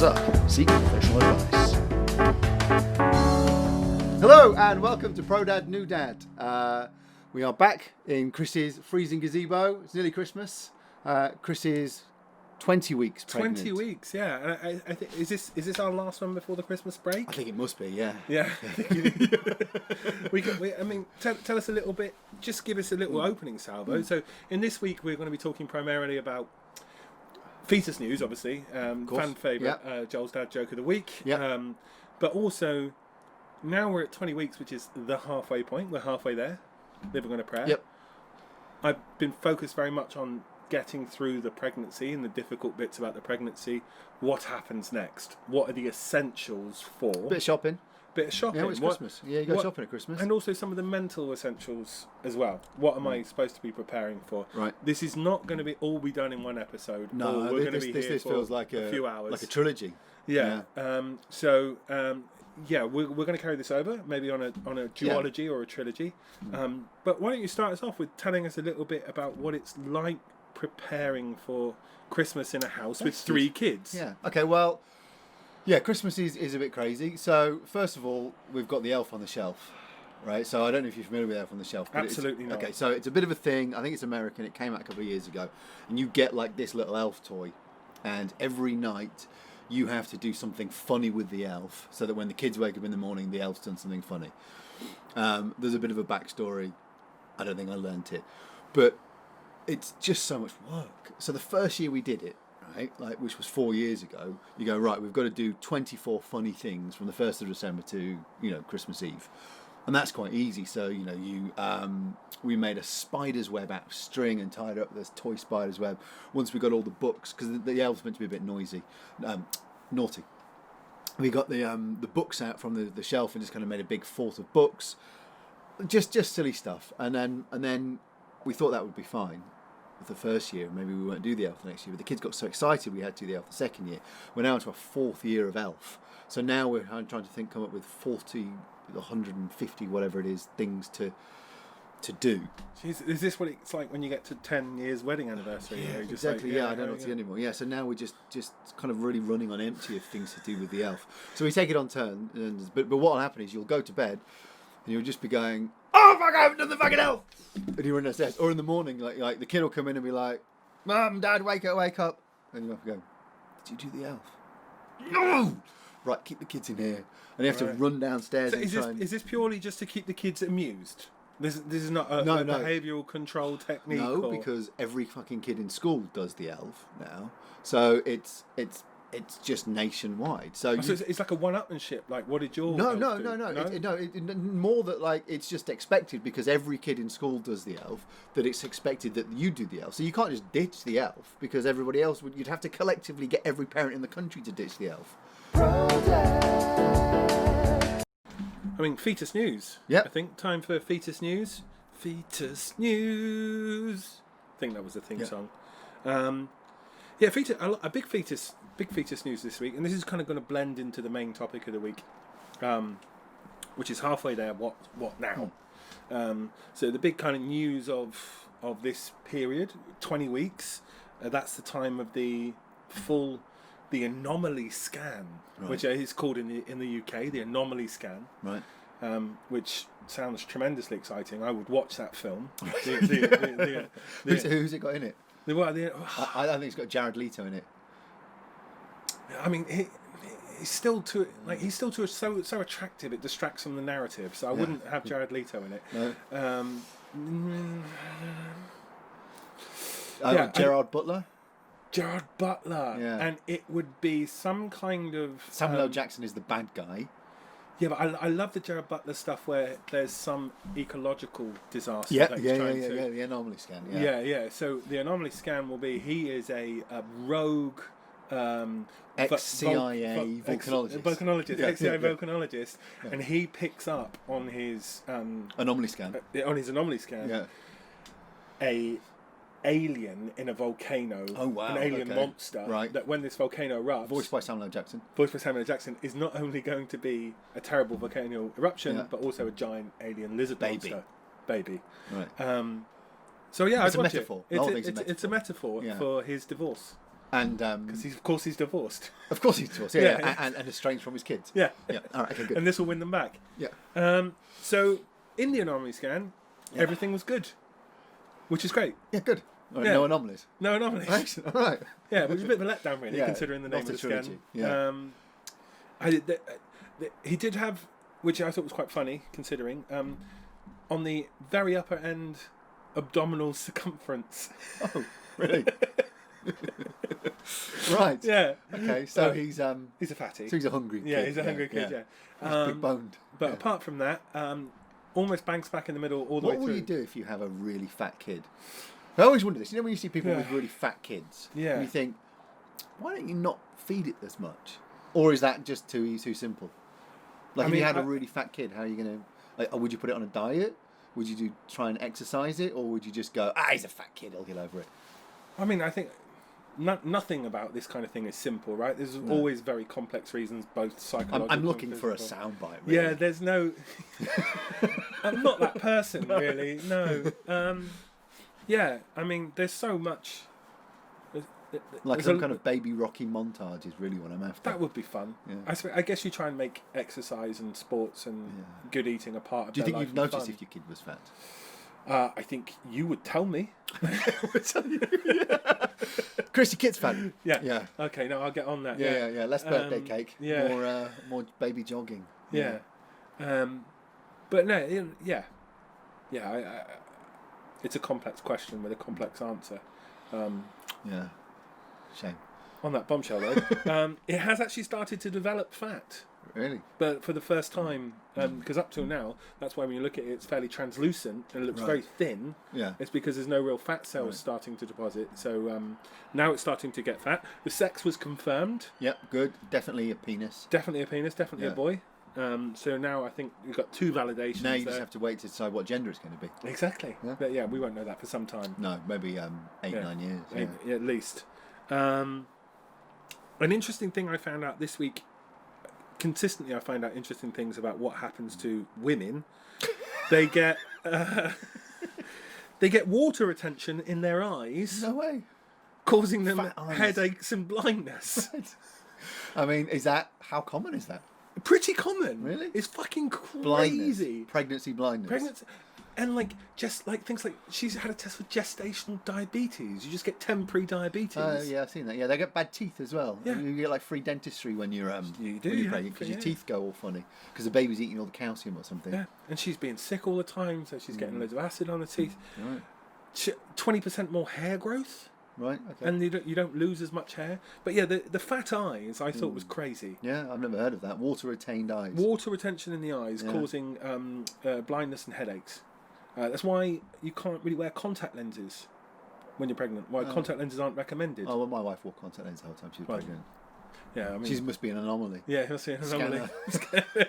What's up? Seek professional advice. Hello and welcome to Pro Dad, New Dad. We are back in Chris's freezing gazebo. It's nearly Christmas. Chris is 20 weeks pregnant. 20 weeks, yeah. I think is this our last one before the Christmas break? I think it must be, yeah. Yeah. Tell us a little bit. Just give us a little opening salvo. So in this week we're going to be talking primarily about fetus news, obviously, fan favourite, Joel's dad joke of the week. Yep. But also now we're at 20 weeks, which is the halfway point. We're halfway there. Living on a prayer. Yep. I've been focused very much on getting through the pregnancy and the difficult bits about the pregnancy. What happens next? What are the essentials for? Bit of shopping. Yeah, it's Christmas. Yeah, you go shopping at Christmas. And also some of the mental essentials as well. What am I supposed to be preparing for? Right. This is not going to be all be done in one episode. No, we're going to be here this for feels like a few hours. Like a trilogy. Yeah. We're going to carry this over, maybe on a duology or a trilogy. But why don't you start us off with telling us a little bit about what it's like preparing for Christmas in a house with 3 kids. Yeah. Okay, well, yeah, Christmas is a bit crazy. So, first of all, we've got the elf on the shelf, right? So, I don't know if you're familiar with elf on the shelf. But Absolutely not. Okay, so it's a bit of a thing. I think it's American. It came out a couple of years ago. And you get like this little elf toy. And every night you have to do something funny with the elf so that when the kids wake up in the morning, the elf's done something funny. There's a bit of a backstory. I don't think I learnt it. But it's just so much work. So the first year we did it, right, like which was 4 years ago, you go, right, we've got to do 24 funny things from the 1st of December to, Christmas Eve. And that's quite easy. So, we made a spider's web out of string and tied it up with this toy spider's web. Once we got all the books, because the elf's meant to be a bit naughty. We got the books out from the shelf and just kind of made a big fort of books. Just silly stuff. And then we thought that would be fine for the first year. Maybe we won't do the elf the next year. But the kids got so excited we had to do the elf the second year. We're now into our 4th year of elf. So now we're trying to come up with 40, 150, whatever it is, things to do. Jeez, is this what it's like when you get to 10 years wedding anniversary? Yeah, exactly. I don't know what to do anymore. Yeah, so now we're just kind of really running on empty of things to do with the elf. So we take it on turn. But what will happen is you'll go to bed and you'll just be going, oh fuck, I haven't done the fucking elf! And you're in the stairs. Or in the morning, like the kid will come in and be like, Mum, Dad, wake up. And you have to go, did you do the elf? No! Right, keep the kids in here. And you have to run downstairs so is this purely just to keep the kids amused? This is not a behavioural control technique? No, because every fucking kid in school does the elf now. So it's just nationwide. So it's like a one-upmanship. Like, what did your No. More that like it's just expected because every kid in school does the elf. That it's expected that you do the elf. So you can't just ditch the elf because everybody else would. You'd have to collectively get every parent in the country to ditch the elf. I mean, fetus news. Yeah. I think time for fetus news. Fetus news. I think that was the theme song. A big fetus news this week, and this is kind of going to blend into the main topic of the week, which is halfway there. What now? So the big kind of news of this period, 20 weeks. That's the time of the anomaly scan, which is called in the UK, the anomaly scan. Right. Which sounds tremendously exciting. I would watch that film. Who's it got in it? I think it's got Jared Leto in it. I mean, he's still too so attractive. It distracts from the narrative. So I wouldn't have Jared Leto in it. No. Gerard Butler. Gerard Butler. Yeah. And it would be some kind of Samuel L. Jackson is the bad guy. Yeah, but I love the Gerard Butler stuff where there's some ecological disaster. The anomaly scan. Yeah. So the anomaly scan will be he is a rogue ex-CIA volcanologist. Ex-CIA volcanologist, and he picks up on his anomaly scan. A alien in a volcano. Oh wow! An alien monster. Right. That when this volcano erupts, voiced by Samuel L. Jackson. Is not only going to be a terrible volcano eruption, but also a giant alien lizard monster. Baby. Right. So yeah, it's a metaphor. It's a metaphor for his divorce. And because of course he's divorced. of course he's divorced. Yeah. And estranged from his kids. Yeah. Yeah. All right. Okay. Good. And this will win them back. Yeah. So Indian Army scan, everything was good, which is great. Yeah. Good. All right, Yeah. No anomalies. No anomalies. Excellent. All right. Yeah, which is a bit of a letdown, really, Yeah, considering the name not of a the trilogy. scan. Yeah. He did have, which I thought was quite funny, considering, on the very upper end, abdominal circumference. Oh, really? Right. Yeah. Okay. So he's a fatty. So he's a hungry kid. Yeah, he's a hungry kid. Yeah. He's big boned. But apart from that, almost bangs back in the middle all the way What through. will you do if you have a really fat kid? I always wonder this. You know when you see people with really fat kids, Yeah. and you think, why don't you not feed it as much? Or is that just too simple? Like if you had a really fat kid, how are you going to? Would you put it on a diet? Would you try and exercise it, or would you just go, he's a fat kid, he'll get over it? I mean, I think nothing about this kind of thing is simple, right? There's always very complex reasons, both psychological. I'm looking and for a physical. soundbite. Really. Yeah, there's no. I'm not that person, really. No. Yeah, I mean, there's so much. Like some kind of baby Rocky montage is really what I'm after. That would be fun. Yeah. I guess you try and make exercise and sports and good eating a part of Do you their think life you'd and notice fun. if your kid was fat? I think you would tell me. Chris, your kid's fat. Yeah. Yeah. Okay, no, I'll get on that. Yeah. Less birthday cake. yeah. More baby jogging. Yeah. But no, yeah. It's a complex question with a complex answer. Yeah. Shame. On that bombshell, though, it has actually started to develop fat. Really? But for the first time, because up till now, that's why when you look at it, it's fairly translucent and it looks very thin. Yeah. It's because there's no real fat cells starting to deposit. So now it's starting to get fat. The sex was confirmed. Yep, good. Definitely a penis. Definitely a penis, definitely a boy. So now I think we've got two validations. Now you just have to wait to decide what gender it's going to be. Exactly. Yeah. But yeah, we won't know that for some time. No, maybe 8-9 years. Yeah, at least. An interesting thing I found out this week. Consistently, I find out interesting things about what happens to women. They get water retention in their eyes. No way. Causing them Fat eyes. headaches and blindness. I mean, how common is that? Pretty common. Really? It's fucking crazy. Blindness. Pregnancy blindness. Pregnancy. And just things like she's had a test for gestational diabetes. You just get temporary diabetes. Yeah, I've seen that. Yeah, they get bad teeth as well. Yeah. You get like free dentistry when you're You do, when you're yeah, pregnant because your yeah. teeth go all funny because the baby's eating all the calcium or something. Yeah, and she's being sick all the time, so she's getting loads of acid on her teeth. Right. 20% more hair growth, Right. Okay. and you don't lose as much hair. But yeah, the fat eyes I thought was crazy. Yeah, I've never heard of that. Water retained eyes. Water retention in the eyes causing blindness and headaches. That's why you can't really wear contact lenses when you're pregnant. Why contact lenses aren't recommended. Oh, well, my wife wore contact lenses the whole time she was pregnant. Yeah, I mean, She must be an anomaly. yeah, that's an anomaly. Scanner.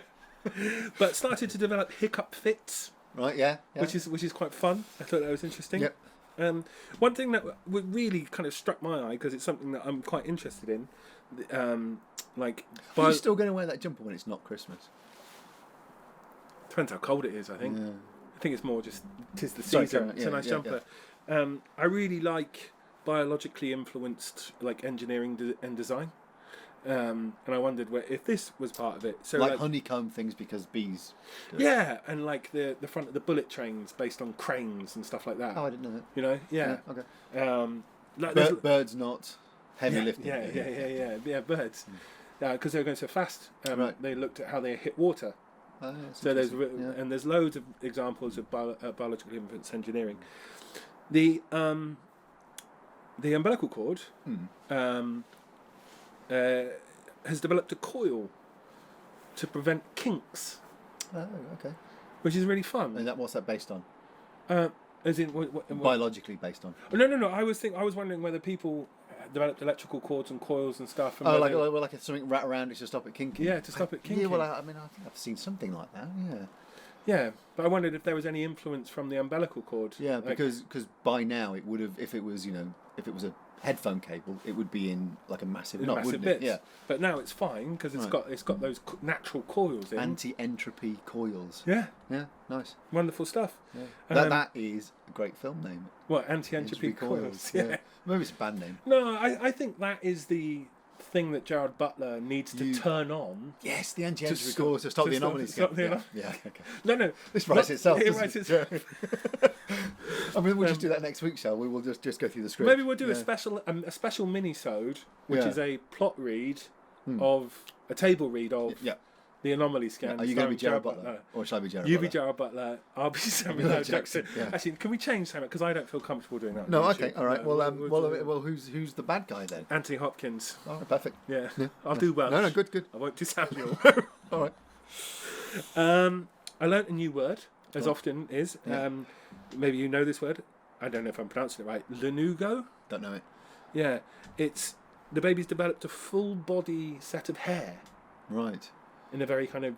But started to develop hiccup fits, Right. Yeah. which is quite fun. I thought that was interesting. Yep. One thing that really kind of struck my eye because it's something that I'm quite interested in, Are you still going to wear that jumper when it's not Christmas? depends how cold it is. I think. Yeah. I think it's more just 'tis the Sorry, season. Karen, It's a nice jumper. I really like biologically influenced engineering and design. And I wondered if this was part of it. So like honeycomb things because bees. Do it. yeah, and like the front of the bullet trains based on cranes and stuff like that. Oh, I didn't know that. You know, yeah. Okay. Birds not heavy lifting. Yeah, birds. Because they were going so fast. Right. They looked at how they hit water. Oh, yeah, that's So interesting. and there's loads of examples of biologically influenced engineering. The umbilical cord has developed a coil to prevent kinks, Oh, okay. which is really fun. And what's that based on? As in, Biologically based on. No. I was wondering whether people developed electrical cords and coils and stuff. And Oh, whether- like something wrapped around it to stop it kinking. yeah, to stop it kinking. Yeah, well, I think I've seen something like that. Yeah. Yeah, but I wondered if there was any influence from the umbilical cord. Yeah, Like, because by now it would have, if it was a headphone cable, it would be in like a massive knot, massive wouldn't bits. it? Yeah. But now it's fine because Right. it's got those natural coils in. Anti-entropy coils. Yeah, Yeah, nice. wonderful stuff. Yeah. That is a great film name. What, anti-entropy coils? Yeah. Maybe it's a band name. No, I think that is the thing that Gerard Butler needs to turn on. Yes, the anti-entropy stop- coils to stop to the stop- anomalies. stop the Yeah, anom- yeah, okay. No. This writes itself. It doesn't writes it? itself. I mean, we'll just do that next week, shall we? We'll just go through the script. Maybe we'll do a special mini-sode, which Yeah. is a plot read of a table read of Yeah. the anomaly scan. Are you going to be starring Gerard Butler? Or shall I be Gerard You Butler? be Gerard Butler. I'll be Samuel L. Jackson. Yeah. Actually, can we change Samuel? Because I don't feel comfortable doing that. on No, YouTube. okay, all right. Yeah, Well, who's the bad guy then? Anthony Hopkins. Oh, perfect. Yeah, I'll do Welsh. No, good. I won't do Samuel. All right. I learnt a new word, as Go on. often is. Yeah. Maybe you know this word. I don't know if I'm pronouncing it right. Lanugo. Don't know it. Yeah, it's the baby's developed a full body set of hair Right. in a very kind of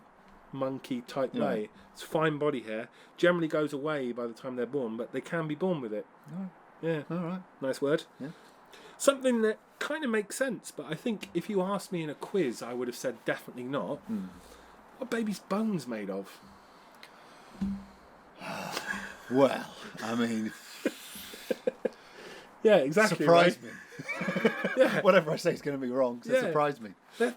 monkey type Yeah. way. It's fine body hair. Generally goes away by the time they're born, but they can be born with it. Oh, Yeah, all right. nice word. Yeah. Something that kind of makes sense, but I think if you asked me in a quiz, I would have said definitely not. What are baby's bones made of? Well, I mean, Yeah, exactly. surprise right? me. Yeah. Whatever I say is going to be wrong, so Yeah. surprise me. They're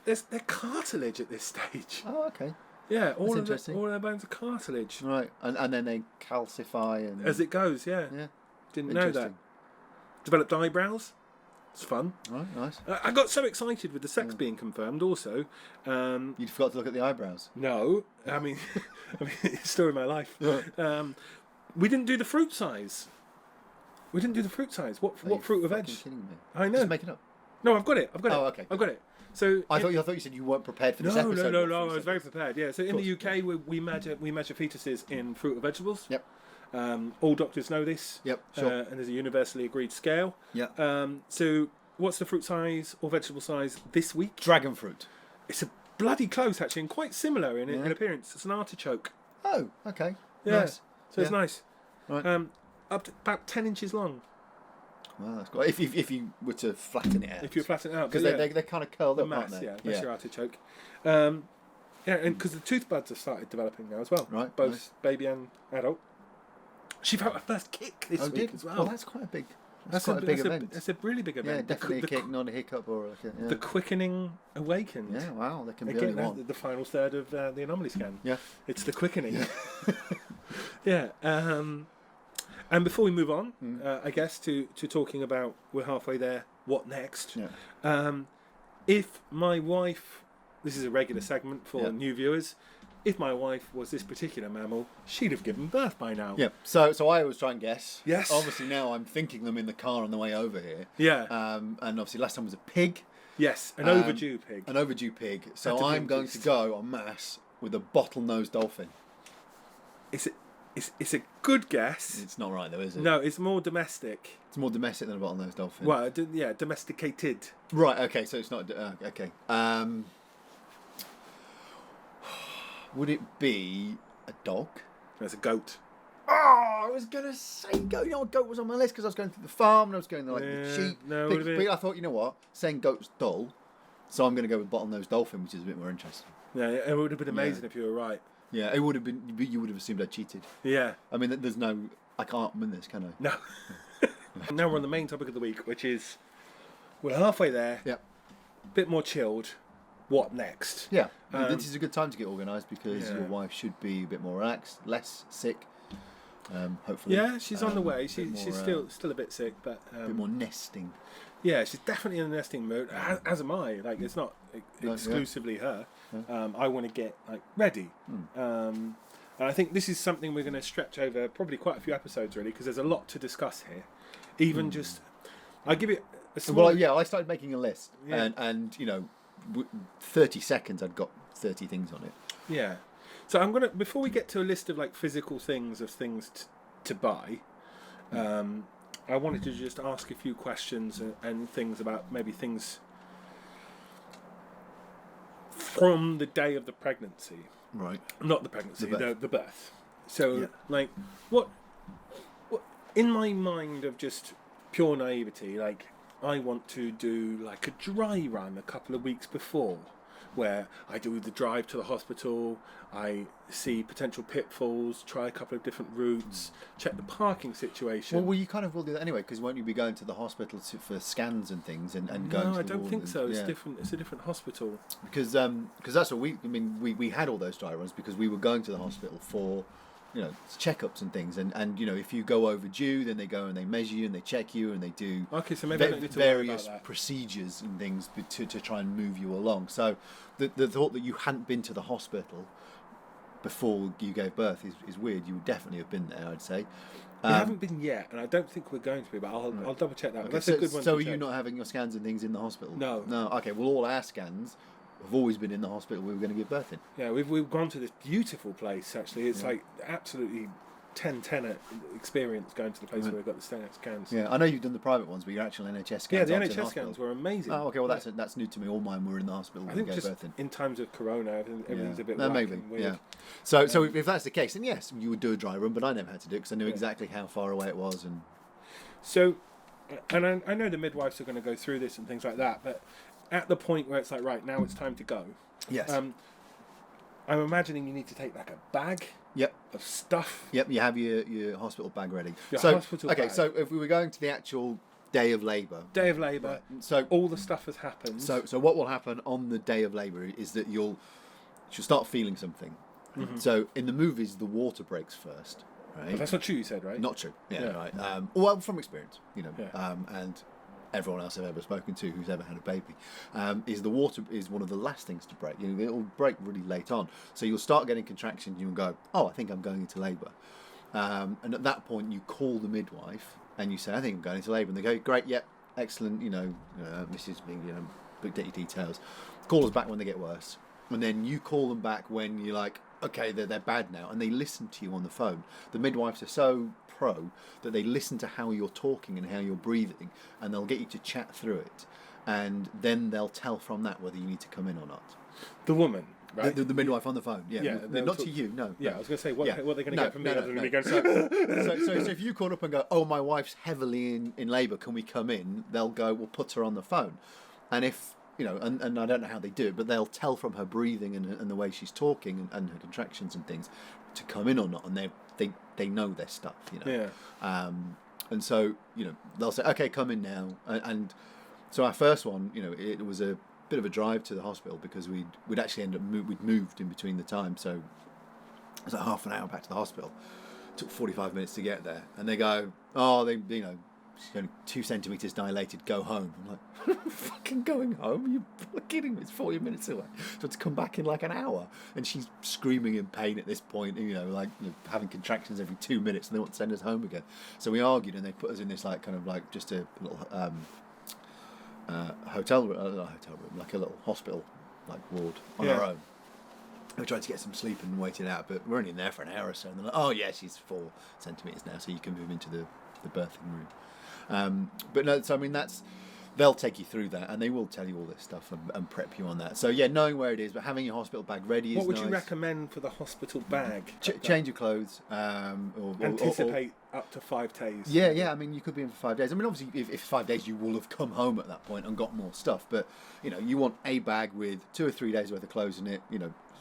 cartilage at this stage. Oh, okay. Yeah, all interesting. all their bones are cartilage. Right, and then they calcify and As it goes, yeah. yeah. Didn't know that. Interesting. Developed eyebrows. It's fun. Right, nice. I got so excited with the sex being confirmed also. You forgot to look at the eyebrows. No, I mean, it's the story of my life. Right. We didn't do the fruit size. We didn't do the fruit size. What Are you fruit of fucking edge? kidding me? I know. Just make it up. No, I've got it. I've got it. Oh, okay. I've got it. So I thought you said you weren't prepared for this no, episode. no. what I fruit was very is. prepared. Yeah. So in the UK, we measure fetuses in fruit or vegetables. Yep. All doctors know this. Yep, sure. And there's a universally agreed scale. Yeah. So what's the fruit size or vegetable size this week? Dragon fruit. It's a bloody close actually, and quite similar in Yeah. appearance. It's an artichoke. Oh, okay. Yeah. Nice. So it's Yeah. nice. Right. Up to about 10 inches long. Well, that's good. If you were to flatten it out. If you flatten it out, because but yeah, they're kind of curled the up, mass, aren't they? yeah, that's your artichoke. Yeah, and because the tooth buds have started developing now as well. Right, Both nice. baby and adult. She felt her first kick this week did? as well. Well, that's quite a big. That's quite a big event. It's a really big event. Yeah, definitely a kick, not a hiccup or like a, yeah. The quickening awakened. Yeah, wow, there can be Again, only one. the final third of the anomaly scan. Yeah. It's the quickening. Yeah. And before we move on, I guess to talking about, we're halfway there, what next? Yeah. If my wife, this is a regular segment for Yeah. new viewers, if my wife was this particular mammal, she'd have given birth by now. Yeah. So I always try and guess. Yes. Obviously now I'm thinking them in the car on the way over here. Yeah. And obviously last time was a pig, Yes, an overdue pig. an overdue pig. Had So to be I'm going to induced. go en masse with a bottlenose dolphin. It's a good guess. It's not right though, is it? No, it's more domestic. It's more domestic than a bottlenose dolphin. Well, yeah, domesticated. Right. Okay. So it's not. Okay. Would it be a dog? There's a goat. Oh, I was gonna say goat. You know, goat was on my list because I was going through the farm and I was going to like Yeah, the sheep. no, it Pig, would've been- pig. I thought, you know what, saying goat's dull, so I'm going to go with bottlenose dolphin, which is a bit more interesting. Yeah, it would have been amazing if you were right. Yeah, it would have been. You would have assumed I cheated. Yeah. I mean, there's no. I can't win this, can I? No. Now we're on the main topic of the week, which is we're halfway there. Yeah. Bit more chilled. What next? Yeah. This is a good time to get organised because Yeah. your wife should be a bit more relaxed, less sick. Hopefully. Yeah, she's on the way. bit She's more, still a bit sick, but a bit more nesting. yeah, she's definitely in a nesting mode. As am I. Like it's not Yeah. exclusively her. I want to get like ready. And I think this is something we're going to stretch over probably quite a few episodes, really, because there's a lot to discuss here. Even just, I give it a small. Well, yeah, I started making a list, Yeah. and you know, 30 seconds, I'd got 30 things on it. Yeah. So I'm gonna, before we get to a list of like physical things of things to buy, I wanted to just ask a few questions and things about maybe things from the day of the pregnancy. Right. Not the pregnancy, The birth. the birth. So, Yeah. like, what in my mind of just pure naivety, like, I want to do like a dry run a couple of weeks before, where I do the drive to the hospital, I see potential pitfalls, try a couple of different routes, check the parking situation. Well, you kind of will do that anyway, because won't you be going to the hospital for scans and things and going No, to I the don't ward think and- so. It's yeah. different. It's a different hospital. Because that's what we had all those dry runs because we were going to the hospital for, checkups and things, and if you go overdue, then they go and they measure you and they check you and they do Okay, so maybe I don't need to worry various about that. procedures and things to try and move you along. So the thought that you hadn't been to the hospital before you gave birth is weird. You would definitely have been there, I'd say. We haven't been yet, and I don't think we're going to be, but I'll double check that. Okay, That's so, a good one. So to are you check. not having your scans and things in the hospital? No. No. Okay. Well, all our scans have always been in the hospital we were going to give birth in. Yeah, we've gone to this beautiful place. Actually, it's like absolutely 10 experience going to the place where we got the scans. Yeah, I know you've done the private ones, but your actual NHS scans. Yeah, the aren't in NHS hospital. scans were amazing. Oh, okay. Well, that's new to me. All mine were in the hospital I when we think gave just birth in. times of Corona, everything's a bit No, whack maybe. and weird. Yeah. So if that's the case, then yes, you would do a dry run, but I never had to do it because I knew exactly how far away it was and. So, and I know the midwives are going to go through this and things like that, but at the point where it's like, right, now it's time to go. Yes. I'm imagining you need to take like a bag Yep. of stuff. Yep. You have your hospital bag ready. Your so hospital okay. bag. So if we were going to the actual day of labour. Day of labour. Right, so all the stuff has happened. So what will happen on the day of labour is that you'll start feeling something. Mm-hmm. So in the movies, the water breaks first, right? But that's not true, you said, right? Not true. Yeah, Yeah. right. Well, from experience, Yeah. and everyone else I've ever spoken to who's ever had a baby, is the water is one of the last things to break. It'll break really late on. So you'll start getting contractions and you'll go, oh, I think I'm going into labour. And at that point, you call the midwife and you say, I think I'm going into labour. And they go, great, yep, excellent, Mrs. Big Daddy details. Call us back when they get worse. And then you call them back when you're like, okay, they're bad now. And they listen to you on the phone. The midwives are so pro that they listen to how you're talking and how you're breathing, and they'll get you to chat through it. And then they'll tell from that whether you need to come in or not. The woman, right? The midwife on the phone, yeah. Yeah, Not they'll to you, no. Yeah, I was going to say, what are they going to No, get from me? no, other than no. me going, So if you call up and go, oh, my wife's heavily in labour, can we come in? They'll go, we'll put her on the phone. And if, and I don't know how they do it, but they'll tell from her breathing and the way she's talking and her contractions and things to come in or not. And they know their stuff, Yeah. And so, they'll say, okay, come in now. And so our first one, it was a bit of a drive to the hospital because we'd actually we'd moved in between the time. So it was like half an hour back to the hospital. It took 45 minutes to get there. And they go, oh, she's only 2 centimetres dilated, go home. I'm like, fucking going home? You're kidding me, it's 40 minutes away. So to come back in like an hour. And she's screaming in pain at this point, having contractions every 2 minutes, and they want to send us home again. So we argued, and they put us in this just a little hotel room, like a little hospital ward on our own. We tried to get some sleep and wait it out, but we're only in there for an hour or so. And they're like, oh yeah, she's 4 centimetres now, so you can move into the birthing room. But no, so I mean they'll take you through that, and they will tell you all this stuff and prep you on that. So yeah, knowing where it is, but having your hospital bag ready is nice. What would you recommend for the hospital bag? Change your clothes. Or Anticipate up to 5 days. Yeah. I mean, you could be in for 5 days. I mean, obviously, if 5 days, you will have come home at that point and got more stuff. But you want a bag with 2 or 3 days worth of clothes in it.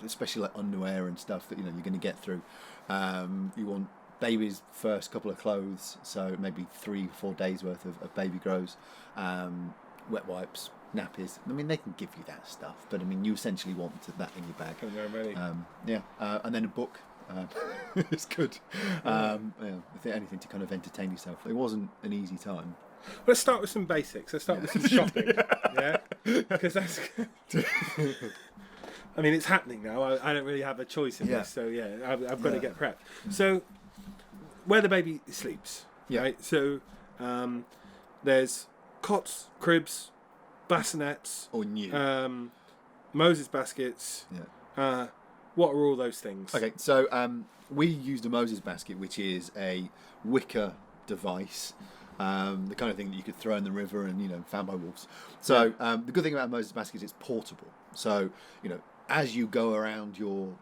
Especially like underwear and stuff that you're going to get through. You want baby's first couple of clothes, so maybe 3 or 4 days worth of baby grows, wet wipes, nappies. I mean, they can give you that stuff, but I mean, you essentially want that in your bag. And then a book. It's good. I think anything to kind of entertain yourself. It wasn't an easy time. Let's start with some basics. Let's start with some shopping. Yeah, because that's. I mean, it's happening now. I don't really have a choice in this, so I've got to get prepped. So, where the baby sleeps, right? So, there's cots, cribs, bassinets, Or new. Moses baskets. Yeah. What are all those things? Okay, so we used a Moses basket, which is a wicker device, the kind of thing that you could throw in the river and found by wolves. So the good thing about a Moses basket is it's portable. So as you go around your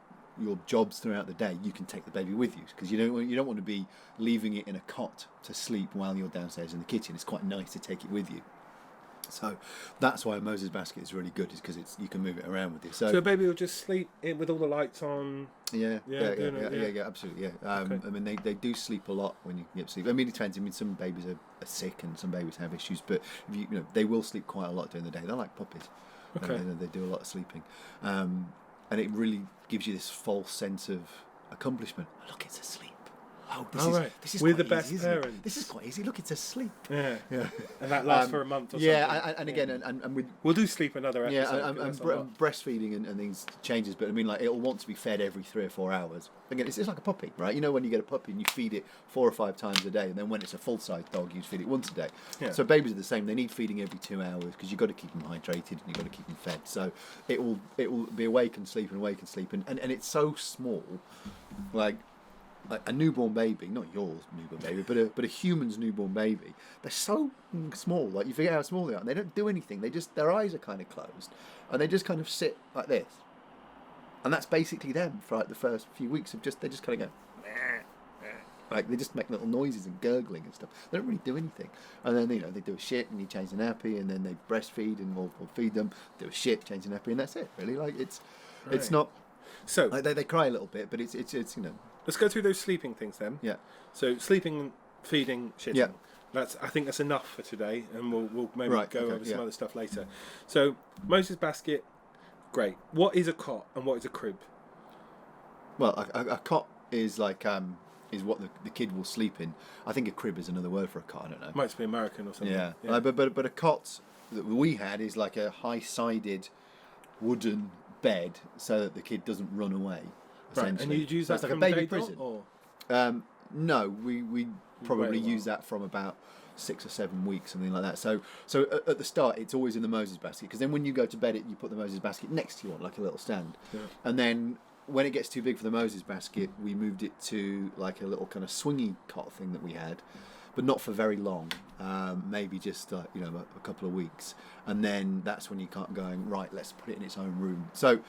your jobs throughout the day, you can take the baby with you, because you don't want to be leaving it in a cot to sleep while you're downstairs in the kitchen. It's quite nice to take it with you. So that's why a Moses basket is really good, is because you can move it around with you. So a baby will just sleep in with all the lights on. Yeah, absolutely. Yeah. Okay. I mean, they do sleep a lot when you can get sleep. I mean, it depends. I mean, some babies are sick and some babies have issues, but if they will sleep quite a lot during the day. They're like puppies. Okay. And they do a lot of sleeping, and it really gives you this false sense of accomplishment. Look, it's asleep. Oh, this is we're quite the best easy, parents. This is quite easy. Look, it's asleep. Yeah. Yeah. And that lasts for a month or something. Yeah, and again, and with we'll do sleep another episode. yeah, and breastfeeding and things changes, but I mean, like, it'll want to be fed every 3 or 4 hours. Again, it's like a puppy, right? You know, when you get a puppy and you feed it 4 or 5 times a day, and then when it's a full-size dog, you feed it once a day. Yeah. So babies are the same. They need feeding every 2 hours, because you've got to keep them hydrated and you've got to keep them fed. So it will be awake and sleep, and it's so small, like a newborn baby, not your newborn baby, but a human's newborn baby. They're so small. Like, you forget how small they are. And they don't do anything. Their eyes are kind of closed, and they just kind of sit like this. And that's basically them for like the first few weeks of they just kind of go, meh, meh. Like, they just make little noises and gurgling and stuff. They don't really do anything. And then, they do a shit and you change the nappy, and then they breastfeed and we'll feed them, do a shit, change the nappy, and that's it. Really, like, it's not. So like, they cry a little bit, but it's. Let's go through those sleeping things then. Yeah. So sleeping, feeding, shitting. Yeah. I think that's enough for today, and we'll maybe go over some other stuff later. So Moses basket, great. What is a cot and what is a crib? Well, a cot is like is what the kid will sleep in. I think a crib is another word for a cot. I don't know. Might be American or something. Yeah. But a cot that we had is like a high-sided wooden bed, so that the kid doesn't run away. Right, and you'd use that like from a baby day prison. Or? No, we probably use that from about 6 or 7 weeks, something like that. So at the start, it's always in the Moses basket, because then when you go to bed, you put the Moses basket next to you on like a little stand, and then when it gets too big for the Moses basket, we moved it to like a little kind of swingy cot thing that we had, but not for very long. Maybe just a couple of weeks, and then that's when you can't going right. Let's put it in its own room. So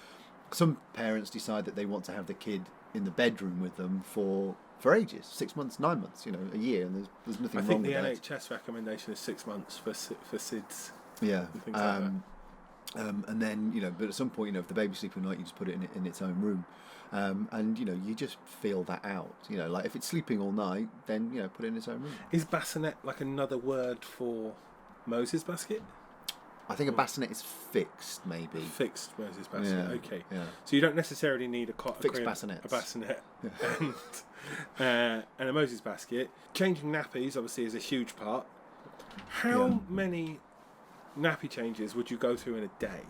some parents decide that they want to have the kid in the bedroom with them for ages, 6 months, 9 months, a year, and there's nothing wrong with that. I think the NHS recommendation is 6 months for SIDS. Yeah. And things like that. And then, but at some point, if the baby's sleeping at night, you just put it in its own room. And, you just feel that out. Like, if it's sleeping all night, then, put it in its own room. Is bassinet like another word for Moses basket? I think a bassinet is fixed, maybe. Fixed Moses basket, okay. Yeah. So you don't necessarily need a cot, fixed a bassinets. bassinet, and a Moses basket. Changing nappies, obviously, is a huge part. How many nappy changes would you go through in a day?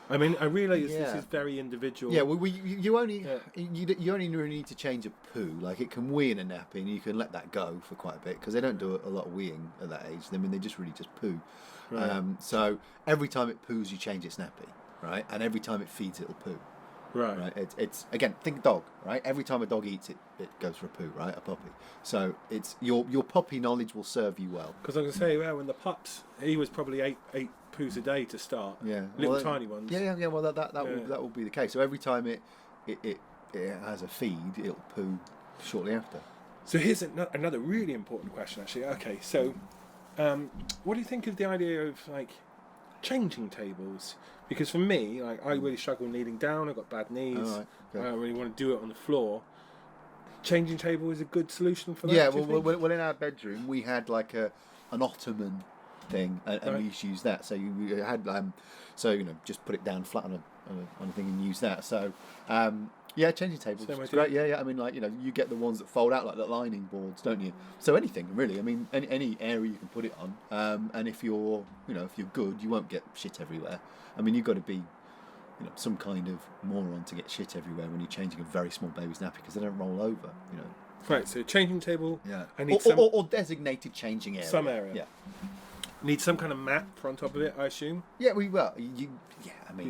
I mean, I realise this is very individual. Yeah, well, you only really need to change a poo. Like, it can wee in a nappy, and you can let that go for quite a bit, because they don't do a lot of weeing at that age. I mean, they just really just poo. Right. So every time it poos, you change its nappy, right? And every time it feeds, it'll poo. Right. It's again, think dog, right? Every time a dog eats, it goes for a poo, right? A puppy. So it's your puppy knowledge will serve you well. Because I was going to say, when the pups, he was probably eight poos a day to start. Yeah. Little tiny ones. Yeah. Well, that will be the case. So every time it has a feed, it'll poo shortly after. So here's another really important question, actually. Okay, so what do you think of the idea of like changing tables? Because for me, like, I really struggle kneeling down. I've got bad knees. Oh, right. Okay. I don't really want to do it on the floor. Changing table is a good solution for that. Yeah, well, in our bedroom we had like an ottoman thing, and we used to use that. So we had just put it down flat on a thing and use that. So changing tables. It's great. Yeah. I mean, like, you get the ones that fold out like the lining boards, don't you? So anything really. I mean, any area you can put it on. And if you're good, you won't get shit everywhere. I mean, you've got to be, some kind of moron to get shit everywhere when you're changing a very small baby's nappy, because they don't roll over. Right. So changing table. Yeah. I need or designated changing area. Some area. Yeah. Need some kind of mat on top of it, I assume. Yeah. I mean,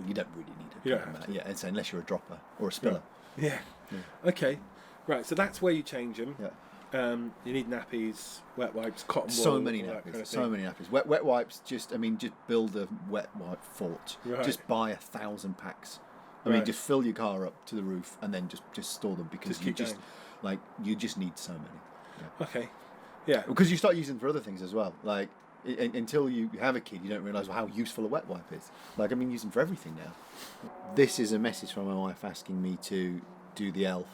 you don't really need a mat. Yeah. And so unless you're a dropper or a spiller. Yeah. Okay. Right. So that's where you change them. Yeah. You need nappies, wet wipes, cotton wool. So many nappies. Kind of so many nappies. Wet wipes. Just build a wet wipe fort. Right. Just buy 1,000 packs I mean, just fill your car up to the roof and then just store them because you just need so many. Yeah. Okay. Yeah. Because you start using them for other things as well. Like until you have a kid, you don't realise how useful a wet wipe is. Like, I mean, use them for everything now. This is a message from my wife asking me to do the elf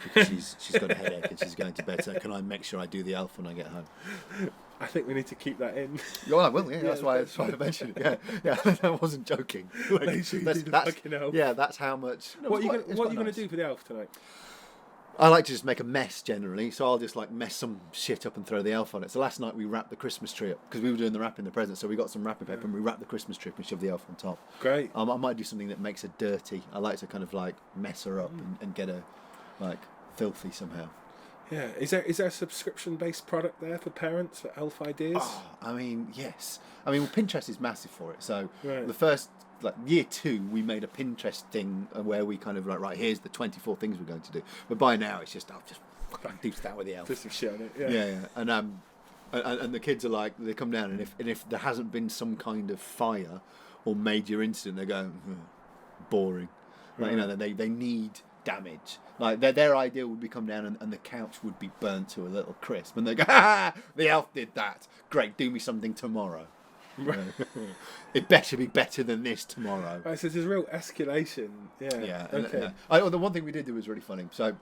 because she's got a headache and she's going to bed. So can I make sure I do the elf when I get home? I think we need to keep that in. Well, I will. Yeah, that's why I mentioned it. Yeah, I wasn't joking. Like, Make sure you do the fucking elf. Yeah, that's how much. What are you going to do for the elf tonight? I like to just make a mess generally, so I'll just like mess some shit up and throw the elf on it. So last night we wrapped the Christmas tree up because we were doing the wrapping the presents. So we got some wrapping paper and we wrapped the Christmas tree up and shoved the elf on top. Great. I might do something that makes her dirty. I like to kind of like mess her up and get her like filthy somehow. Yeah. Is there a subscription-based product there for parents for elf ideas? Oh, I mean, yes. I mean, well, Pinterest is massive for it. So Right. the first, like year 2, we made a Pinterest thing where we kind of like, right, here's the 24 things we're going to do. But by now, it's just, I'll just fucking do that with the elf. Put some shit on it. Yeah. Yeah. And the kids are like, they come down and if there hasn't been some kind of fire or major incident, they go, boring. Like, you know, they need damage. Like their idea would be come down and the couch would be burnt to a little crisp, and they go, "Ha! The elf did that. Great, do me something tomorrow. It better be better than this tomorrow." Right, so there's a real escalation. Yeah. Yeah. Okay. The one thing we did do was really funny. So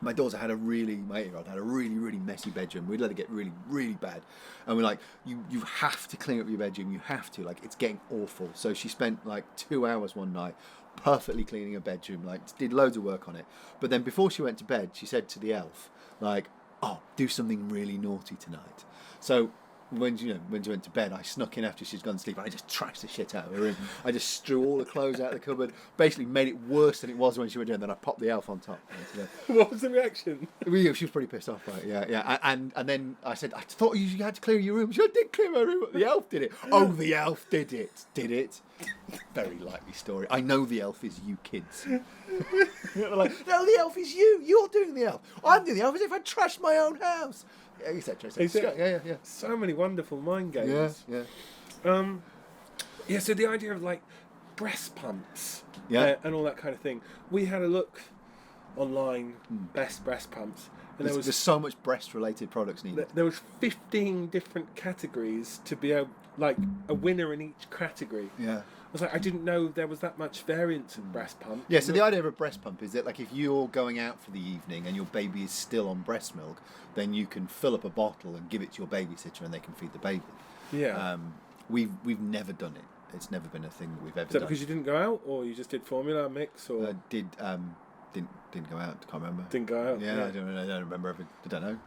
my daughter had my 8-year-old had a really, really messy bedroom. We'd let it get really, really bad. And we're like, you have to clean up your bedroom. You have to. Like, it's getting awful. So she spent like 2 hours one night perfectly cleaning her bedroom, like did loads of work on it. But then before she went to bed, she said to the elf, like, "Oh, do something really naughty tonight." So when she went to bed, I snuck in after she's gone to sleep and I just trashed the shit out of her room. I just strew all the clothes out of the cupboard, basically made it worse than it was when she went in, and then I popped the elf on top. What was the reaction? She was pretty pissed off, right? Yeah. And then I said, "I thought you had to clear your room." She said, "I did clear my room. The elf did it." "Oh, the elf did it. Did it?" Very likely story. I know the elf is you kids. They're like, "No, the elf is you. You're doing the elf. I'm doing the elf as if I trashed my own house." Etc. Yeah. So many wonderful mind games. Yeah. Yeah. So the idea of like breast pumps, and all that kind of thing. We had a look online, best breast pumps, and there's so much breast-related products needed. There was 15 different categories to be a winner in each category. Yeah. I was like, I didn't know there was that much variance in breast pump. Yeah, so the idea of a breast pump is that, like, if you're going out for the evening and your baby is still on breast milk, then you can fill up a bottle and give it to your babysitter and they can feed the baby. Yeah. We've never done it. It's never been a thing that we've ever Is that done. because you didn't go out, or you just did formula mix, or Didn't go out. Can't remember. didn't go out? Yeah, I don't remember ever. I don't know.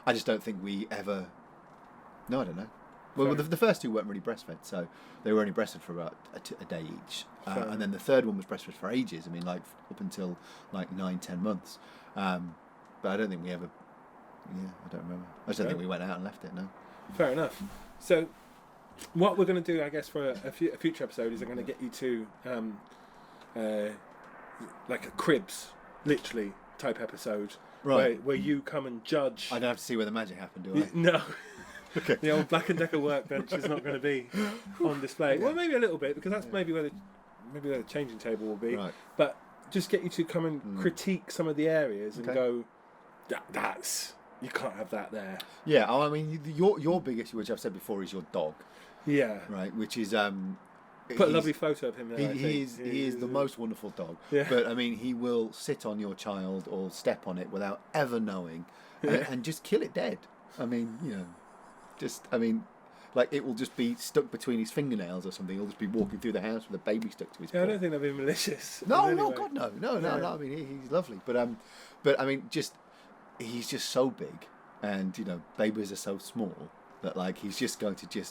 I just don't think we ever. No, I don't know. Well, the first 2 weren't really breastfed, so they were only breastfed for about a day each, and then the third one was breastfed for ages. I mean, like up until like 9-10 months. But I don't think we ever. Yeah, I don't remember. I just don't think we went out and left it. No. Fair enough. So, what we're going to do, I guess, for a future episode is I'm going to get you to, like a cribs, literally type episode, Right. Where you come and judge. I don't have to see where the magic happened, do I? No. Okay. The old Black & Decker workbench is not going to be on display. Well, maybe a little bit, because that's maybe where the changing table will be. Right. But just get you to come and critique some of the areas and go, that's you can't have that there. Yeah, I mean, your biggest, which I've said before, is your dog. Yeah. Right, which is Put a lovely photo of him there. He is the most wonderful dog. Yeah. But I mean, he will sit on your child or step on it without ever knowing, and just kill it dead. I mean, like it will just be stuck between his fingernails or something. He'll just be walking through the house with a baby stuck to his paw. I don't think that'd be malicious. No, in any way. God, no. I mean, he's lovely, but I mean, he's just so big, and babies are so small that like he's just going to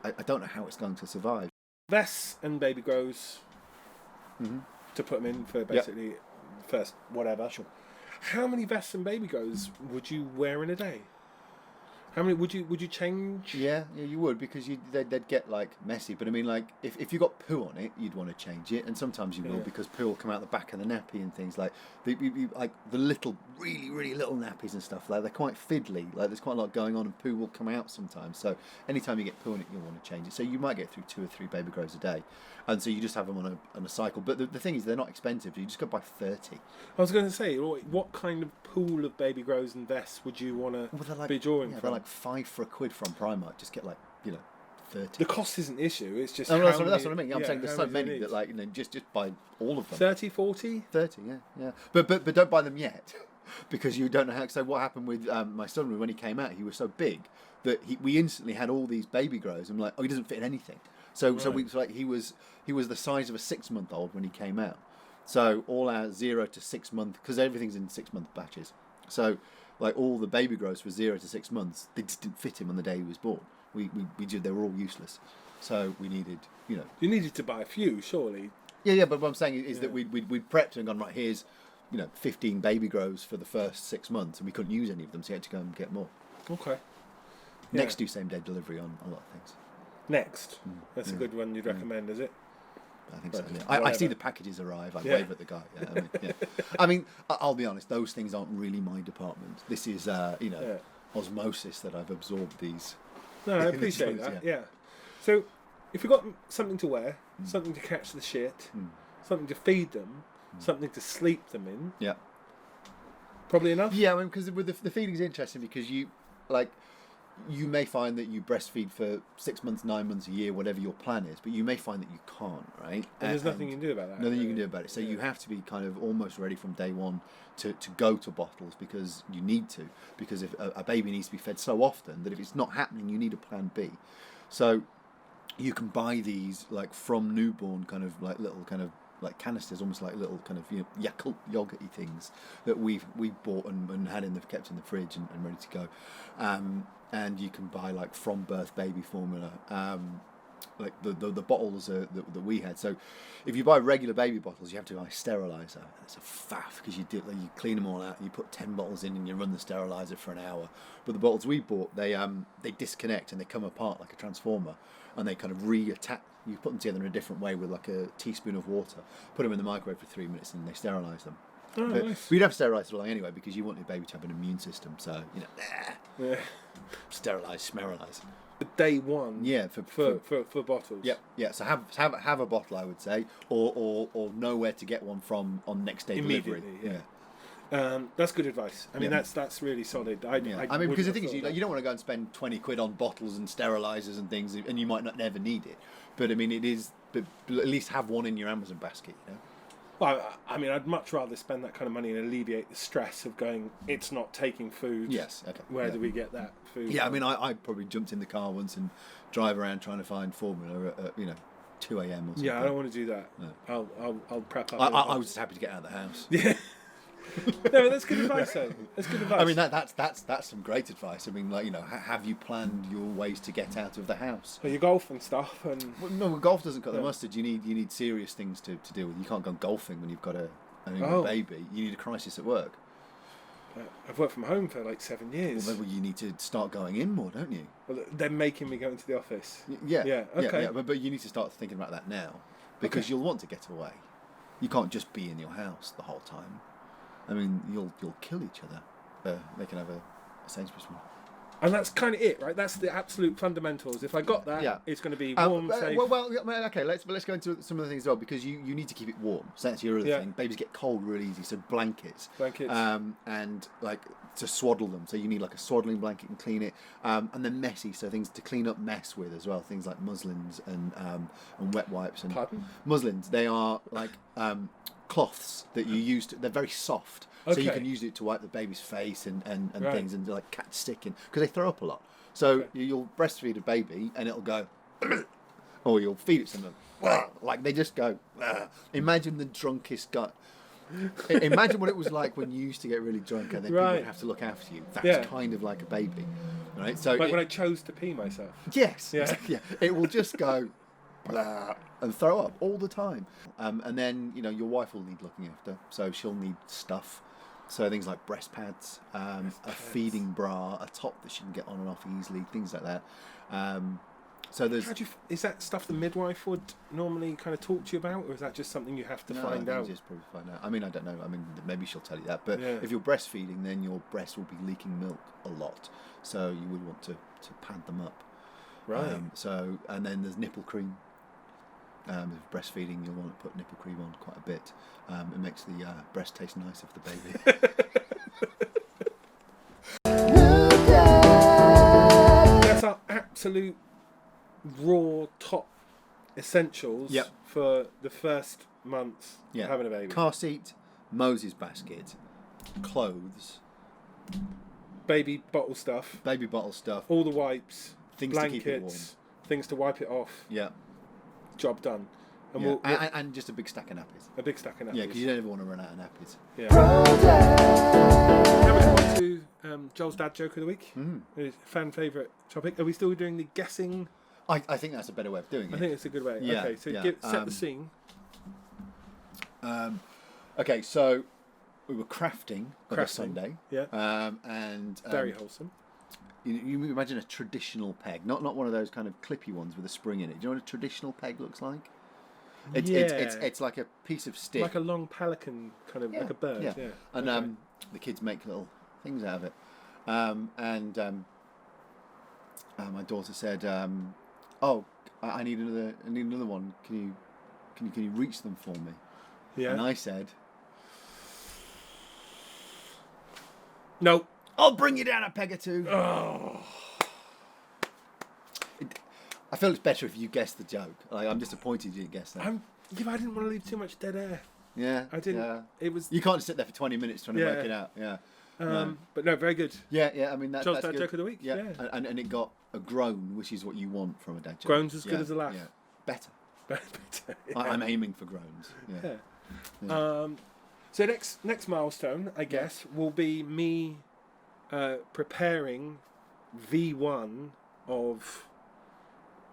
I don't know how it's going to survive. Vests and baby grows to put them in for basically first whatever. Sure. How many vests and baby grows would you wear in a day? How many would you change? Yeah, you would, because they'd get like messy. But I mean, like if you got poo on it, you'd want to change it, and sometimes you will because poo will come out the back of the nappy and things like the little really, really little nappies and stuff, like they're quite fiddly. Like there's quite a lot going on, and poo will come out sometimes. So anytime you get poo in it, you'll want to change it. So you might get through 2 or 3 baby grows a day, and so you just have them on a cycle. But the thing is, they're not expensive. You just go buy 30. I was going to say, what kind of pool of baby grows and vests would you want to be drawing from? They're like £5 for a quid from Primark. Just get 30. The cost isn't an issue. It's just that's what I mean. I'm saying there's so many that just buy all of them. 30, 40? 30, yeah. But don't buy them yet, because you don't know how. So what happened with my son when he came out? He was so big that we instantly had all these baby grows. I'm like, he doesn't fit in anything. So he was the size of a 6-month-old when he came out. So all our 0 to 6 month, because everything's in 6-month batches. So all the baby grows for 0 to 6 months, they just didn't fit him on the day he was born. We did. They were all useless, so we needed, You needed to buy a few, surely. Yeah. But what I'm saying is that we'd prepped and gone, right, here's, 15 baby grows for the first 6 months, and we couldn't use any of them, so you had to go and get more. Okay. Next, do same day delivery on a lot of things. Next, that's a good one. You'd recommend, is it? I think so. Yeah. I see the packages arrive. I wave at the guy. Yeah, I mean, I'll be honest. Those things aren't really my department. This is, osmosis that I've absorbed these. No, I appreciate that. Yeah. So, if you've got something to wear, something to catch the shit, something to feed them, something to sleep them in. Yeah. Probably enough. Yeah, I mean, because with the feeding's interesting, because you may find that you breastfeed for 6 months, 9 months, a year, whatever your plan is, but you may find that you can't, right? And there's nothing you can do about that. Nothing you can do about it. So you have to be kind of almost ready from day one to go to bottles, because you need to. Because if a baby needs to be fed so often that if it's not happening, you need a plan B. So you can buy these from newborn kind of little kind of canisters, almost like little kind of Yakult yogurty things that we've bought and had kept in the fridge and ready to go. And you can buy from birth baby formula, the bottles that we had. So if you buy regular baby bottles, you have to buy sterilizer. It's a faff, because you clean them all out, and you put 10 bottles in and you run the sterilizer for an hour. But the bottles we bought, they disconnect and they come apart like a transformer, and they kind of reattach. You put them together in a different way with a teaspoon of water, put them in the microwave for 3 minutes, and they sterilise them. Oh, nice. But you'd have to sterilise it all anyway, because you want your baby to have an immune system. So sterilise, smerilise. Day one. Yeah, for bottles. Yeah. So have a bottle, I would say, or know where to get one from on next day delivery. Yeah. That's good advice. I mean, that's really solid. I mean, because the thing is, you don't want to go and spend 20 quid on bottles and sterilisers and things, and you might not never need it. But I mean, but at least have one in your Amazon basket. Well, I mean, I'd much rather spend that kind of money and alleviate the stress of going, it's not taking food. Yes, okay. Where do we get that food? Yeah, I mean, I probably jumped in the car once and drive around trying to find formula at 2 a.m. or something. Yeah, I don't want to do that. No. I'll prep up. I was just happy to get out of the house. Yeah. No, that's good advice, though. That's good advice. I mean, that's some great advice. I mean, have you planned your ways to get out of the house? Well, your golf and stuff, and no, golf doesn't cut the mustard. You need serious things to deal with. You can't go golfing when you've got a baby. You need a crisis at work. I've worked from home for 7 years. Well, you need to start going in more, don't you? Well, they're making me go into the office. Yeah. Okay. Yeah, but you need to start thinking about that now, because you'll want to get away. You can't just be in your house the whole time. I mean, you'll kill each other. They can have a Sainsbury's one. And that's kind of it, right? That's the absolute fundamentals. If I got that, it's going to be warm, safe. Well, okay. Let's go into some of the things as well, because you need to keep it warm. So that's your other thing. Babies get cold really easy, so blankets. And to swaddle them. So you need a swaddling blanket and clean it. And then messy, so things to clean up mess with as well. Things like muslins and wet wipes and muslins. They are cloths that you use. They're very soft. So you can use it to wipe the baby's face and things, and catch sticking, because they throw up a lot. So you'll breastfeed a baby and it'll go, or you'll feed it something, they just go. Imagine the drunkest guy. Imagine what it was like when you used to get really drunk and then people would have to look after you. That's kind of like a baby, right? So when I chose to pee myself. Yes. Yeah. Exactly, yeah. It will just go. Blah, and throw up all the time, and then your wife will need looking after, so she'll need stuff. So things like breast pads, a feeding bra, a top that she can get on and off easily, things like that. So there's. Is that stuff the midwife would normally kind of talk to you about, or is that just something you have to find out? Just probably find out. I mean, I don't know. I mean, maybe she'll tell you that. But Yeah. if you're breastfeeding, then your breast will be leaking milk a lot. So you would want to pad them up. Right. And then there's nipple cream. If breastfeeding, you'll want to put nipple cream on quite a bit. It makes the breast taste nicer for the baby. That's our absolute raw top essentials for the first month of having a baby. Car seat, Moses basket, clothes, baby bottle stuff, all the wipes, things blankets, to keep it warm. Things to wipe it off. Yeah. Job done. And and just a big stack of nappies. A big stack of nappies. Yeah, because you don't ever want to run out of nappies. Yeah. Now we're on to Joel's dad joke of the week. His fan favourite topic. Are we still doing the guessing? I think that's a better way of doing it. I think it's a good way. Yeah, okay, so set the scene. Okay, so we were crafting on a Sunday. Yeah. And very wholesome. You imagine a traditional peg, not one of those kind of clippy ones with a spring in it. Do you know what a traditional peg looks like? It's like a piece of stick, like a long pelican, kind of like a bird. Yeah. And the kids make little things out of it. My daughter said, "Oh, I need another one. Can you reach them for me?" Yeah. And I said, "No, I'll bring you down a peg or two." Oh. I feel it's better if you guess the joke. Like, I'm disappointed you didn't guess that. I didn't want to leave too much dead air. Yeah. I didn't. Yeah. It was. You can't just sit there for 20 minutes trying to work it out. Yeah. But no, very good. Yeah. I mean, that's Joel's good. dad joke of the week. Yeah. And it got a groan, which is what you want from a dad joke. Groans as good as a laugh. Yeah. Better. Better. I'm aiming for groans. Yeah. So next milestone, I guess, will be me preparing V1 of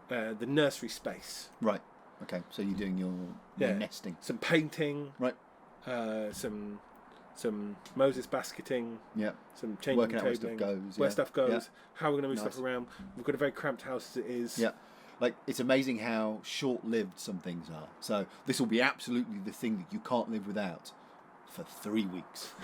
the nursery space. Right. Okay. So you're doing your nesting. Some painting. Right. Some Moses basketing. Yeah. Some changing Working out where cabling, stuff goes. Where stuff goes. Yeah. How we're going to move stuff around. We've got a very cramped house as it is. Yeah. Like, it's amazing how short-lived some things are. So this will be absolutely the thing that you can't live without for 3 weeks.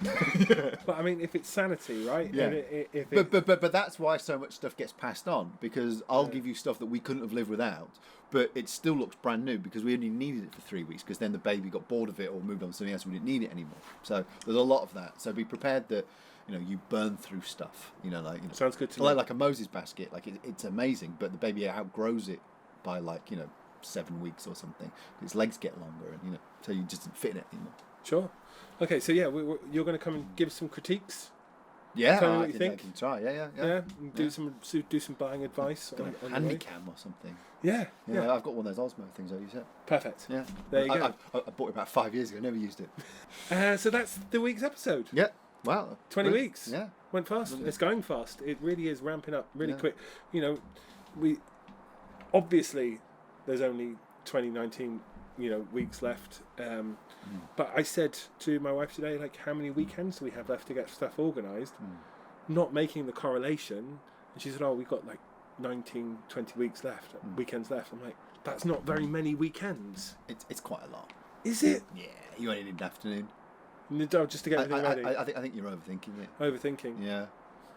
But I mean, if it's sanity, right? Yeah. But that's why so much stuff gets passed on, because I'll give you stuff that we couldn't have lived without, but it still looks brand new because we only needed it for 3 weeks, because then the baby got bored of it or moved on to something else. We didn't need it anymore. So there's a lot of that. So be prepared that you burn through stuff. Sounds good to me. Like a Moses basket. Like it's amazing, but the baby outgrows it by 7 weeks or something. Its legs get longer, and so you just didn't fit in it anymore. Sure. Okay, so you're going to come and give some critiques. Yeah, Tell me what you think. I can try. Yeah. Do some buying advice. On handy cam or something. Yeah. I've got one of those Osmo things I use. Perfect. Yeah. There you go. I bought it about 5 years ago. Never used it. So that's the week's episode. Yeah. Wow. 20 weeks. Yeah. Went fast. It's going fast. It really is ramping up really quick. We obviously there's only 2019 weeks left. But I said to my wife today, how many weekends do we have left to get stuff organised? Not making the correlation. And she said, we've got 19, 20 weeks left, weekends left. I'm like, that's not very many weekends. It's quite a lot. Is it? Yeah, you only need an afternoon. Just to get everything ready. I think you're overthinking it. Overthinking. Yeah.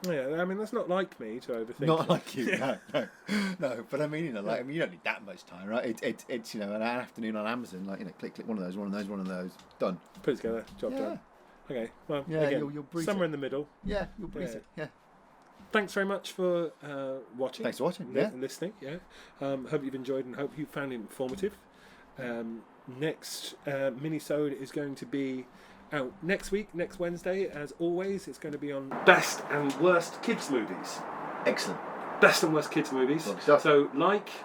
Yeah, I mean, that's not like me to overthink. Not like you, no. But I mean, you don't need that much time, right? It's an afternoon on Amazon, click one of those, done. Put it together, job done. Okay, well, again, you'll breeze somewhere it. in the middle. Yeah, you'll breeze it. Yeah. Thanks very much for watching. Thanks for watching. And listening. Yeah. Hope you've enjoyed and hope you found it informative. Next mini-sode is going to be out next week, next Wednesday, as always. It's going to be on best and worst kids movies. Excellent. Best and worst kids movies. So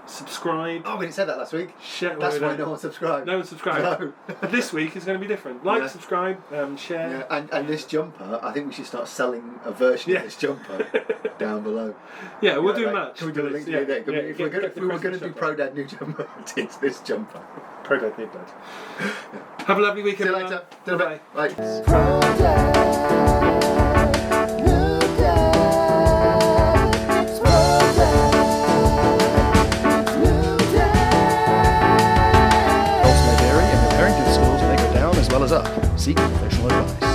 subscribe. Oh, we didn't say that last week. Share. That's why no one subscribed. No one subscribed. No. This week is going to be different. Subscribe, share. Yeah. And this jumper, I think we should start selling a version of this jumper down below. Yeah, we'll do merch. Can we do a link to it there? If we were going to do Pro Dad new jumper, it's this jumper. Pro Dad new dad. Have a lovely weekend. See you later. Bye. Bye. New day. Seek professional advice.